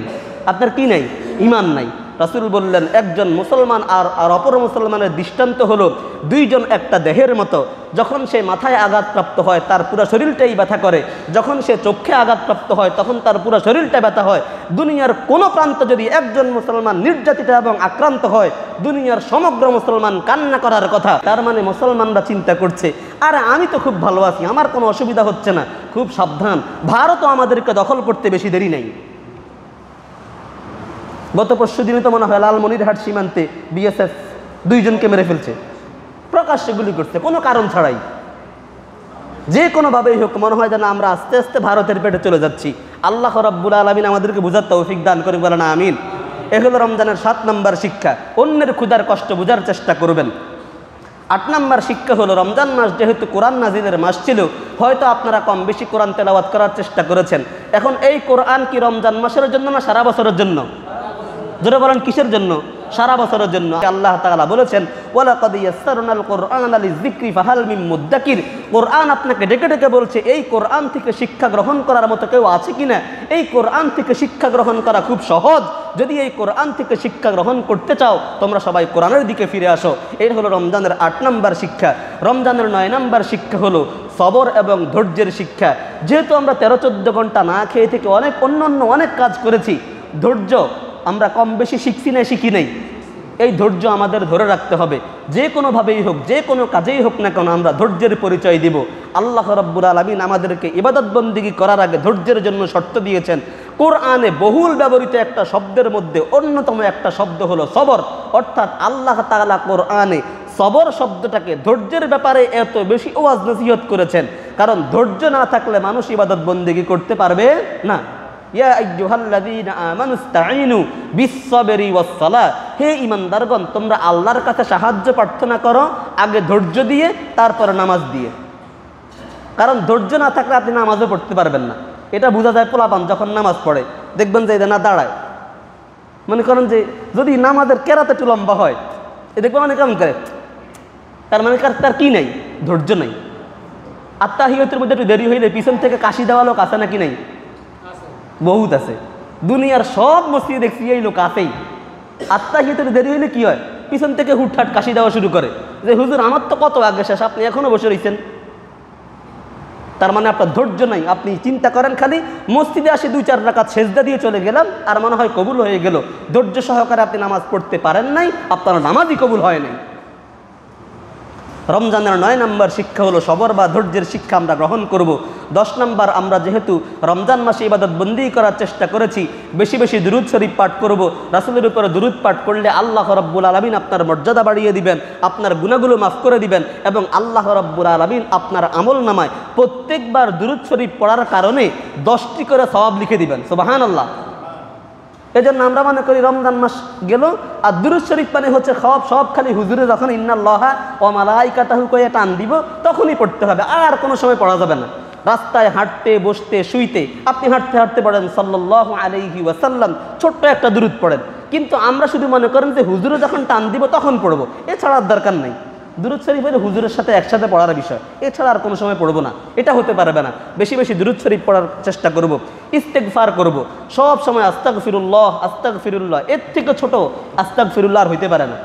S1: আপনার কি নাই? ঈমান নাই। রাসূল বললেন একজন মুসলমান আর অপর মুসলমানের দৃষ্টান্ত হলো 2 জন একটা দেহের মতো। যখন সে মাথায় আঘাতপ্রাপ্ত হয় তার পুরো শরীরটাই ব্যথা করে, যখন সে চোখে আঘাতপ্রাপ্ত হয় তখন তার পুরো শরীরটা ব্যথা হয়। দুনিয়ার কোনো প্রান্ত যদি একজন মুসলমান নির্যাতিত এবং আক্রান্ত হয়, দুনিয়ার সমগ্র মুসলমান কান্না করার কথা। তার মানে মুসলমানরা চিন্তা করছে আরে আমি তো খুব ভালো আছি, আমার কোনো অসুবিধা হচ্ছে না। খুব সাবধান, ভারতও আমাদেরকে দখল করতে বেশি দেরি নেই। গত পরশু দিনে তো মনে হয় লালমনিরহাট সীমান্তে বিএসএফ 2 জনকে মেরে ফেলছে, প্রকাশ্যে গুলি করছে কোনো কারণ ছাড়াই। যে কোনোভাবেই হোক মনে হয় যেন আমরা আস্তে আস্তে ভারতের পেটে চলে যাচ্ছি। আল্লাহ রাব্বুল আলামিন আমাদেরকে বুঝার তৌফিক দান করে, বলেন আমিন। এ হলো রমজানের 7 নম্বর শিক্ষা, অন্যের ক্ষুধার কষ্ট বোঝার চেষ্টা করবেন। 8 নম্বর শিক্ষা হলো রমজান মাস যেহেতু কোরআন নাজিলের মাস ছিল, হয়তো আপনারা কম বেশি কোরআন তেলাওয়াত করার চেষ্টা করেছেন। এখন এই কোরআন কি রমজান মাসের জন্য না সারা বছরের জন্য? জোরে বলেন কিসের জন্য? সারা বছরের জন্য। আল্লাহ তাআলা বলেছেন ওয়ালাকাদ ইয়াসসারনাল কুরআনা লিযিকরি ফাহাল মিন মুদ্দাকির। কোরআন আপনাকে ডেকে ডেকে বলছে এই কোরআন থেকে শিক্ষা গ্রহণ করার মতো কেউ আছে কিনা? এই কোরআন থেকে শিক্ষা গ্রহণ করা খুব সহজ। যদি এই কোরআন থেকে শিক্ষা গ্রহণ করতে চাও তোমরা সবাই কোরআনের দিকে ফিরে আসো। এই হলো রমজানের 8 নম্বর শিক্ষা। রমজানের 9 নম্বর শিক্ষা হলো সবর এবং ধৈর্যের শিক্ষা। যেহেতু আমরা 13-14 ঘন্টা না খেয়ে থেকে অন্য অনেক কাজ করেছি, ধৈর্য আমরা কম বেশি শিখছি না শিখি নাই, এই ধৈর্য আমাদের ধরে রাখতে হবে। যে কোনোভাবেই হোক, যে কোনো কাজেই হোক না কেন আমরা ধৈর্যের পরিচয় দিব। আল্লাহ রাব্বুল আলামিন আমাদেরকে ইবাদত বন্দেগী করার আগে ধৈর্যের জন্য শর্ত দিয়েছেন। কোরআনে বহুল ব্যবহৃত একটা শব্দের মধ্যে অন্যতম একটা শব্দ হলো সবর। অর্থাৎ আল্লাহ তাআলা কোরআনে সবর শব্দটাকে ধৈর্যের ব্যাপারে এত বেশি ওয়াজ নসিহত করেছেন, কারণ ধৈর্য না থাকলে মানুষ ইবাদত বন্দেগী করতে পারবে না। ইয়া আইয়ুহাল্লাযীনা আমানুস্তাঈনু বিস-সাবরি ওয়াস-সালাহ। হে ঈমানদারগণ, তোমরা আল্লাহর কাছে সাহায্য প্রার্থনা করো আগে ধৈর্য দিয়ে, তারপরে নামাজ দিয়ে। কারণ ধৈর্য না থাকলে আপনি নামাজও পড়তে পারবেন না। এটা বোঝা যায় পোলাপান যখন নামাজ পড়ে, দেখবেন যে না দাঁড়ায়। মনে করেন যে যদি নামাজের কেরাত একটু লম্বা হয়, এ দেখবেন অনেক কেমন করে, তার মানে তার কি নাই? ধৈর্য নাই। আত্তাহিয়াতের মধ্যে একটু দেরি হইলে পিছন থেকে কাশি দেওয়া লোক আছে নাকি নাই? বহুত আছে। দুনিয়ার সব মসজিদে দেখছি এই লোক আছেই। আত্তাহিয়াতের দেরি হইলে কি হয়? পিছন থেকে হুটহাট কাশি দেওয়া শুরু করে যে হুজুর আমার তো কত আগে শেষ, আপনি এখনো বসে রয়েছেন। তার মানে আপনার ধৈর্য নাই। আপনি চিন্তা করেন খালি মসজিদে আসে 2-4 রাকাত সেজদা দিয়ে চলে গেলাম আর মনে হয় কবুল হয়ে গেল। ধৈর্য সহকারে আপনি নামাজ পড়তে পারেন নাই, আপনার নামাজই কবুল হয় নাই। রমজানের 9 নম্বর শিক্ষা হলো সবর বা ধৈর্যের শিক্ষা আমরা গ্রহণ করব। 10 নম্বর, আমরা যেহেতু রমজান মাসে ইবাদত বন্দি করার চেষ্টা করেছি, বেশি বেশি দুরূদ শরীফ পাঠ করব। রাসূলের উপরে দুরূদ পাঠ করলে আল্লাহ রাব্বুল আলামিন আপনার মর্যাদা বাড়িয়ে দিবেন, আপনার গুনাহগুলো মাফ করে দিবেন এবং আল্লাহ রাব্বুল আলামিন আপনার আমলনামায় প্রত্যেকবার দুরূদ শরীফ পড়ার কারণে 10টি করে সওয়াব লিখে দিবেন। সুবহানাল্লাহ। এজন্য আমরা মনে করি রমজান মাস গেল আর দুরূদ শরীফ মানে হচ্ছে সব খালি হুজুরে যখন ইন্নাল্লাহা ওয়া মালাইকাতাহু কয়ে টান দিব তখনই পড়তে হবে, আর কোনো সময় পড়া যাবে না। রাস্তায় হাঁটতে বসতে শুইতে আপনি হাঁটতে হাঁটতে পড়েন সাল্লাল্লাহু আলাইহি ওয়াসাল্লাম ছোট্ট একটা দুরূদ পড়েন, কিন্তু আমরা শুধু মনে করেন যে হুজুরে যখন টান দিব তখন পড়বো, এছাড়া আর দরকার নেই। দুরূদ শরীফ হলে হুজুরের সাথে একসাথে পড়ার বিষয়, এছাড়া আর কোনো সময় পড়বো না, এটা হতে পারবে না। বেশি বেশি দুরূদ শরীফ পড়ার চেষ্টা করব, ইস্তেগফার করব সব সময়, আস্তাগফিরুল্লাহ আস্তাগফিরুল্লাহ, এর থেকে ছোট আস্তাগফিরুল্লাহ আর হইতে পারে না।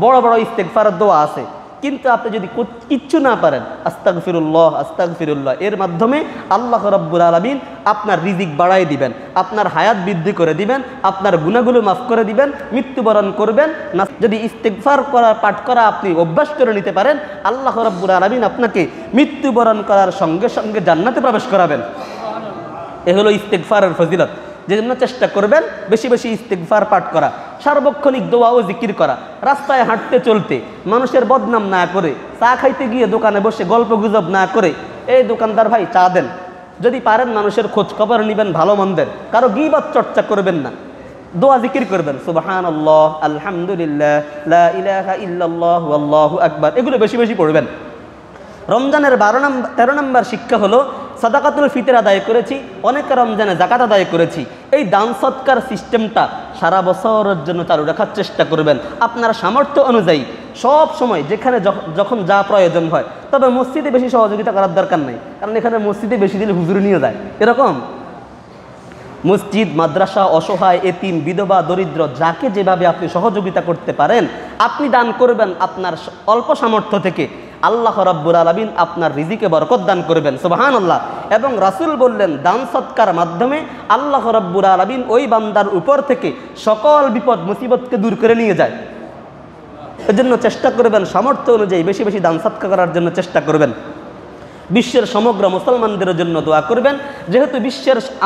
S1: বড় বড় ইস্তেগফারের দোয়া আছে, কিন্তু আপনি যদি কিচ্ছু না পারেন আস্তাগফিরুল্লাহ আস্তাগফিরুল্লাহ, এর মাধ্যমে আল্লাহ রাব্বুল আলামিন আপনার রিজিক বাড়াই দিবেন, আপনার হায়াত বৃদ্ধি করে দিবেন, আপনার গুনাহগুলো মাফ করে দিবেন, মৃত্যুবরণ করবেন না। যদি ইস্তেগফার করা পাঠ করা আপনি অভ্যাস করে নিতে পারেন, আল্লাহ রাব্বুল আলামিন আপনাকে মৃত্যুবরণ করার সঙ্গে সঙ্গে জান্নাতে প্রবেশ করাবেন। এ হলো ইস্তেগফারের ফজিলত। যেজন্য চেষ্টা করবেন বেশি বেশি ইস্তেগফার পাঠ করা, সার্বক্ষণিক দোয়া ও জিকির করা, রাস্তায় হাঁটতে চলতে মানুষের বদনাম না করে, চা খাইতে গিয়ে দোকানে বসে গল্প গুজব না করে, এই দোকানদার ভাই চা দেন, যদি পারেন মানুষের খোঁজ খবর নেবেন ভালো মন্দের, কারো গীবত চর্চা করবেন না, দোয়া জিকির করবেন সুবহানাল্লাহ আলহামদুলিল্লাহ লা ইলাহা ইল্লাল্লাহ আল্লাহু আকবার, এগুলো বেশি বেশি পড়বেন। রমজানের 13 নম্বর শিক্ষা হলো সাদাকাতুল ফিতর আদায় করেছি, অনেকে রমজানে জাকাত আদায় করেছি। এই দান সৎকার সিস্টেমটা সারা বছরের জন্য চালু রাখার চেষ্টা করবেন আপনার সামর্থ্য অনুযায়ী, সব সময় যেখানে যখন যা প্রয়োজন হয়। তবে মসজিদে বেশি সহযোগিতা করার দরকার নেই, কারণ এখানে মসজিদে বেশি দিলে হুজুর নিয়ে যায়, এরকম মসজিদ মাদ্রাসা, অসহায় এতিম বিধবা দরিদ্র যাকে যেভাবে আপনি সহযোগিতা করতে পারেন আপনি দান করবেন আপনার অল্প সামর্থ্য থেকে। আল্লাহ রাব্বুল আলামিন আপনার রিজিকে বরকত দান করবেন সুবহানাল্লাহ। এবং রাসূল বললেন দান সৎকার মাধ্যমে আল্লাহ রাব্বুল আলামিন ওই বান্দার উপর থেকে সকল বিপদ মুসিবতকে দূর করে নিয়ে যায়। এজন্য চেষ্টা করবেন সামর্থ্য অনুযায়ী বেশি বেশি দান সৎকার করার জন্য চেষ্টা করবেন। বিশ্বের সমগ্র মুসলমানদের জন্য দোয়া করবেন, যেহেতু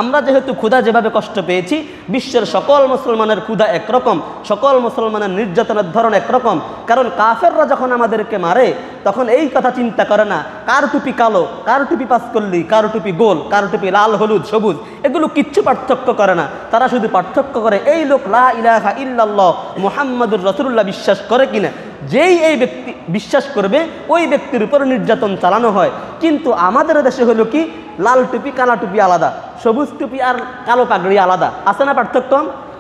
S1: আমরা যেহেতু ক্ষুধা যেভাবে কষ্ট পেয়েছি, বিশ্বের সকল মুসলমানের ক্ষুধা একরকম, সকল মুসলমানের নির্যাতনের ধরন একরকম। কারণ কাফেররা যখন আমাদেরকে মারে তখন এই কথা চিন্তা করে না কার টুপি কালো, কার টুপি পাঁচকল্লি, কার টুপি গোল, কার টুপি লাল হলুদ সবুজ, এগুলো কিচ্ছু পার্থক্য করে না। তারা শুধু পার্থক্য করে এই লোক লা ইলাহা ইল্লাল্লাহ মুহাম্মাদুর রাসূলুল্লাহ বিশ্বাস করে কিনা। যেই এই ব্যক্তি বিশ্বাস করবে ওই ব্যক্তির উপর নির্যাতন চালানো হয়। কিন্তু আমাদের দেশে হলো কি লাল টুপি কালা টুপি আলাদা, সবুজ টুপি আর কালো পাগড়ি আলাদা, আছে না পার্থক্য?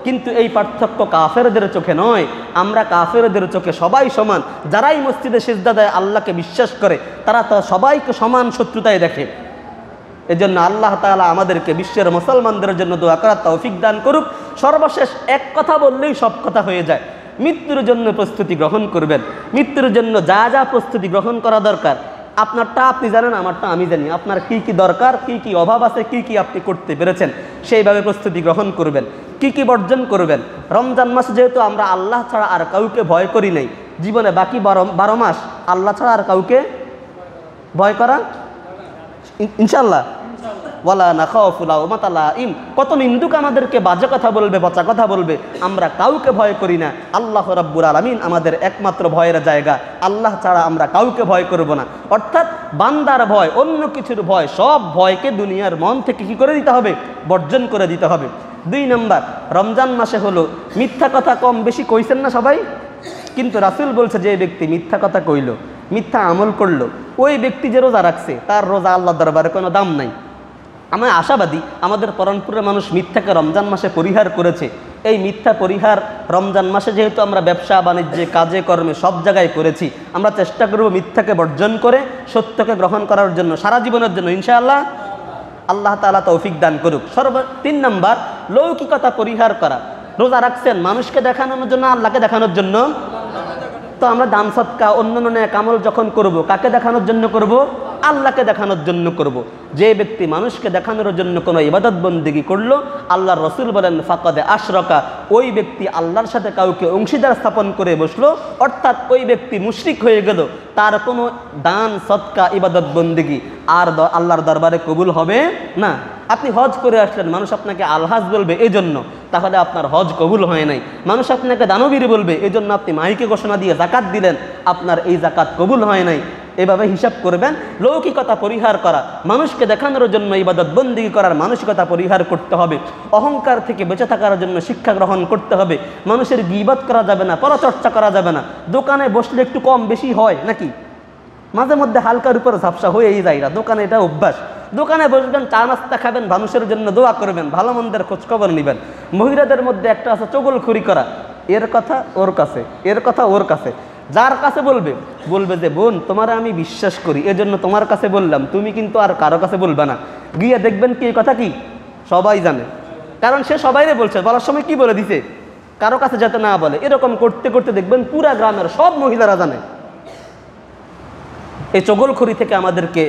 S1: কিন্তু এই পার্থক্য কাফেরদের চোখে নয়, আমরা কাফেরদের চোখে সবাই সমান। যারাই মসজিদে সিজদা দেয় আল্লাহকে বিশ্বাস করে তারা সবাইকে সমান শত্রুতায় দেখে। এজন্য আল্লাহ তাআলা আমাদেরকে বিশ্বের মুসলমানদের জন্য দোয়া করার তৌফিক দান করুক। সর্বশেষ এক কথা বললেই সব কথা হয়ে যায়, মৃত্যুর জন্য প্রস্তুতি গ্রহণ করবেন। মৃত্যুর জন্য যা যা প্রস্তুতি গ্রহণ করা দরকার, আপনারটা আপনি জানেন, আমারটা আমি জানি, আপনার কি কি দরকার, কি কি অভাব আছে, কি কি আপনি করতে পেরেছেন, সেইভাবে প্রস্তুতি গ্রহণ করবেন। কি কি বর্জন করবেন। রমজান মাস যেহেতু আমরা আল্লাহ ছাড়া আর কাউকে ভয় করি নাই, জীবনে বাকি 12 মাস আল্লাহ ছাড়া আর কাউকে ভয় করা ইনশাল্লাহ ওয়ালা নাখাফু লাওমাতা লাইম। কত নিন্দুক আমাদেরকে বাজে কথা বলবে, পচা কথা বলবে, আমরা কাউকে ভয় করি না। আল্লাহ রাব্বুল আলামিন আমাদের একমাত্র ভয়ের জায়গা, আল্লাহ ছাড়া আমরা কাউকে ভয় করব না। অর্থাৎ বান্দার ভয়, অন্য কিছুর ভয়, সব ভয়কে দুনিয়ার মন থেকে কি করে দিতে হবে, বর্জন করে দিতে হবে। 2 নম্বর, রমজান মাসে হলো মিথ্যা কথা কম বেশি কইছেন না সবাই, কিন্তু রাসূল বলছে যে ব্যক্তি মিথ্যা কথা কইল, মিথ্যা আমল করলো, ওই ব্যক্তি যে রোজা রাখছে তার রোজা আল্লাহর দরবারে কোনো দাম নাই। আমি আশাবাদী আমাদের পরনপুরের মানুষ মিথ্যাকে রমজান মাসে পরিহার করেছে। এই মিথ্যা পরিহার রমজান মাসে যেহেতু আমরা ব্যবসা বাণিজ্যে কাজে কর্মে সব জায়গায় করেছি, আমরা চেষ্টা করব মিথ্যাকে বর্জন করে সত্যকে গ্রহণ করার জন্য সারা জীবনের জন্য ইনশাআল্লাহ। আল্লাহ তাআলা তৌফিক দান করুক। 3 নম্বর, লৌকিকতা পরিহার করা। রোজা রাখছেন মানুষকে দেখানোর জন্য, আল্লাহকে দেখানোর জন্য? তো আমরা দান সদকা অন্যান্য নেক আমল যখন করব, কাকে দেখানোর জন্য করব? আল্লাহকে দেখানোর জন্য করব। যে ব্যক্তি মানুষকে দেখানোর জন্য কোনো ইবাদত বন্দেগী করলো, আল্লাহর রাসূল বলেন ফাকাদে আশরাকা, ওই ব্যক্তি আল্লাহর সাথে কাউকে অংশীদার স্থাপন করে বসলো, অর্থাৎ ওই ব্যক্তি মুশরিক হয়ে গেল। তার কোনো দান সদকা ইবাদত বন্দেগী আর আল্লাহর দরবারে কবুল হবে না। আপনি হজ করে আসলেন, মানুষ আপনাকে আলহাজ বলবে এই জন্য, তাহলে আপনার হজ কবুল হয় নাই। মানুষ আপনাকে দানবীর বলবে এই জন্য আপনি মাইকে ঘোষণা দিয়ে জাকাত দিলেন, আপনার এই জাকাত কবুল হয় নাই। এভাবে হিসাব করবেন। লৌকিকতা পরিহার করা, মানুষকে দেখানোর জন্য ইবাদত বন্দেগী করার মানসিকতা পরিহার করতে হবে। অহংকার থেকে বেঁচে থাকার জন্য শিক্ষা গ্রহণ করতে হবে। মানুষের গীবত করা যাবে না, পরচর্চা করা যাবে না। দোকানে বসলে একটু কম বেশি হয় নাকি, মাঝে মধ্যে হালকার উপর ঝাপসা হয়েই যায় না, দোকানে এটা অভ্যাস। দোকানে বসবেন, চা নাস্তা খাবেন, মানুষের জন্য দোয়া করবেন, ভালো মন্দের খোঁজখবর নেবেন। মহিলাদের মধ্যে একটা আছে চগলখড়ি করা, এর কথা ওর কাছে, এর কথা ওর কাছে। যার কাছে বলবে যে বোন তোমার আমি বিশ্বাস করি, এজন্য তোমার কাছে বললাম, তুমি কিন্তু আর কারো কাছে বলবে না। গিয়ে দেখবেন কি কথা কি সবাই জানে, কারণ সে সবাইরে বলছে, বলার সময় কি বলে দিছে, কারো কাছে যাতে না বলে। এরকম করতে করতে দেখবেন পুরা গ্রামের সব মহিলারা জানে। এই চগলখড়ি থেকে আমাদেরকে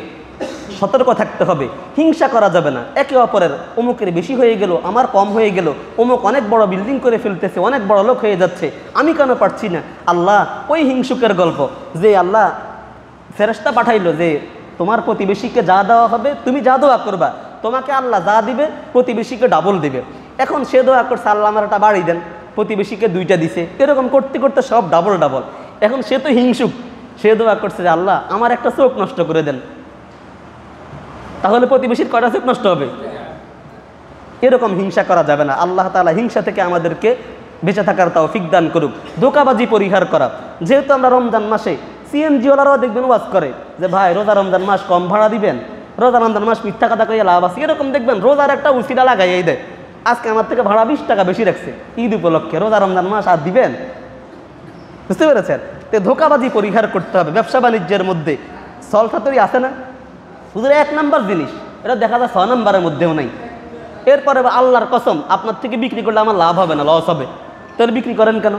S1: সতর্ক থাকতে হবে। হিংসা করা যাবে না একে অপরের, অমুকের বেশি হয়ে গেল, আমার কম হয়ে গেল, অমুক অনেক বড় বিল্ডিং করে ফেলতেছে, অনেক বড় লোক হয়ে যাচ্ছে, আমি কেন পারছি না। আল্লাহ ওই হিংসুকের গল্প, যে আল্লাহ ফেরেশতা পাঠাইলো যে তোমার প্রতিবেশীকে যা দেওয়া হবে তুমি যা দোয়া করবা, তোমাকে আল্লাহ যা দিবে প্রতিবেশীকে ডাবল দিবে। এখন সে দোয়া করছে আল্লাহ আমার একটা বাড়ি দেন, প্রতিবেশীকে 2টা দিছে, এরকম করতে করতে সব ডাবল ডাবল। এখন সে তো হিংসুক, সে দোয়া করছে যে আল্লাহ আমার একটা চোখ নষ্ট করে দেন, তাহলে প্রতিবেশীর কয়টা চোখ নষ্ট হবে? এরকম হিংসা করা যাবে না। আল্লাহ তাআলা হিংসা থেকে আমাদেরকে বেঁচে থাকার তৌফিক দান করুক। ধোঁকাবাজি পরিহার করা, যেহেতু আমরা রমজান মাসে, সিএনজিওয়ালারাও দেখবেন ওয়াজ করে যে ভাই রোজা রমজান মাস কম ভাড়া দিবেন, রোজা রমজান মাস মিথ্যা কথা কইয়া লাভ আছে। এরকম দেখবেন রোজার একটা উসিলা লাগাইয়াই দেয়, আজকে আমার থেকে ভাড়া 20 টাকা বেশি রাখছে ঈদ উপলক্ষে, রোজা রমজান মাস আর দিবেন। বুঝতে পেরেছেন? তো ধোঁকাবাজি পরিহার করতে হবে। ব্যবসা বাণিজ্যের মধ্যে সলসাতরি আছে না, হুজুর 1 নম্বর জিনিস, এটা দেখা যায় 6 নম্বরের মধ্যেও নাই। এরপরে আল্লাহর কসম আপনার থেকে বিক্রি করলে আমার লাভ হবে না, লস হবে, তাহলে বিক্রি করেন কেন?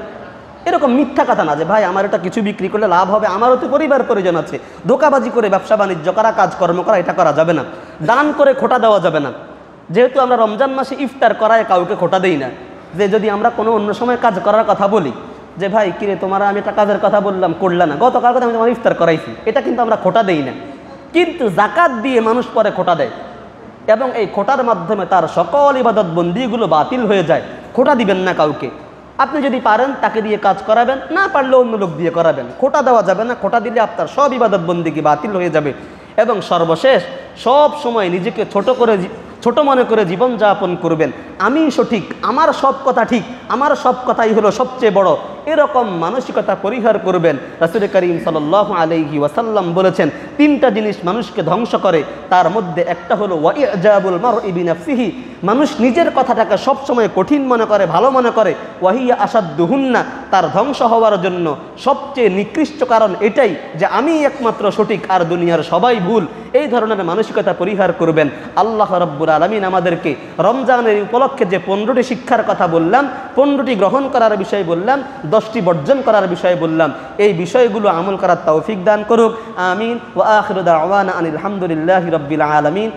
S1: এরকম মিথ্যা কথা না যে ভাই আমার এটা কিছু বিক্রি করলে লাভ হবে, আমারও তো পরিবার পরিজন আছে। ধোঁকাবাজি করে ব্যবসা বাণিজ্য করা, কাজকর্ম করা, এটা করা যাবে না। দান করে খোটা দেওয়া যাবে না। যেহেতু আমরা রমজান মাসে ইফতার করায় কাউকে খোটা দেই না, যে যদি আমরা কোনো অন্য সময় কাজ করার কথা বলি যে ভাই কিরে তোমার আমি একটা কাজের কথা বললাম করলা না, গতকাল কথা আমি তোমার ইফতার করাইছি, এটা কিন্তু আমরা খোটা দেই না। কিন্তু জাকাত দিয়ে মানুষ পরে খোটা দেয় এবং এই খোটার মাধ্যমে তার সকল ইবাদত বন্দিগুলো বাতিল হয়ে যায়। খোটা দিবেন না কাউকে। আপনি যদি পারেন তাকে দিয়ে কাজ করাবেন, না পারলে অন্য লোক দিয়ে করাবেন। খোটা দেওয়া যাবে না, খোটা দিলে আপনার সব ইবাদত বন্দিগি বাতিল হয়ে যাবে। এবং সর্বশেষ সব সময় নিজেকে ছোট মনে করে জীবনযাপন করবেন। আমি সঠিক, আমার সব কথা ঠিক, আমার সব কথাই হলো সবচেয়ে বড়, এরকম মানসিকতা পরিহার করবেন। রাসূল করিম সাল্লাল্লাহু আলাইহি ওয়াসাল্লাম বলেছেন 3টা জিনিস মানুষকে ধ্বংস করে, তার মধ্যে একটা হলো ওয়াইজাবুল মারই বিনাফসিহি, মানুষ নিজের কথাটাকে সবসময় কঠিন মনে করে, ভালো মনে করে। ওয়াহিয়া আসাদ্দুহুন্না, তার ধ্বংস হওয়ার জন্য সবচেয়ে নিকৃষ্ট কারণ এটাই যে আমি একমাত্র সঠিক আর দুনিয়ার সবাই ভুল। এই ধরনের মানসিকতা পরিহার করবেন। আল্লাহ রাব্বুল আলামিন আমাদেরকে রমজানের উপলক্ষে যে 15টি শিক্ষার কথা বললাম, 15টি গ্রহণ করার বিষয় বললাম, 10টি বর্জন করার বিষয় বললাম, এই বিষয়গুলো আমল করার তৌফিক দান করুক। আমিন। ওয়া আখিরু দাওয়ানা আনিল হামদুলিল্লাহি রাব্বিল আলামিন।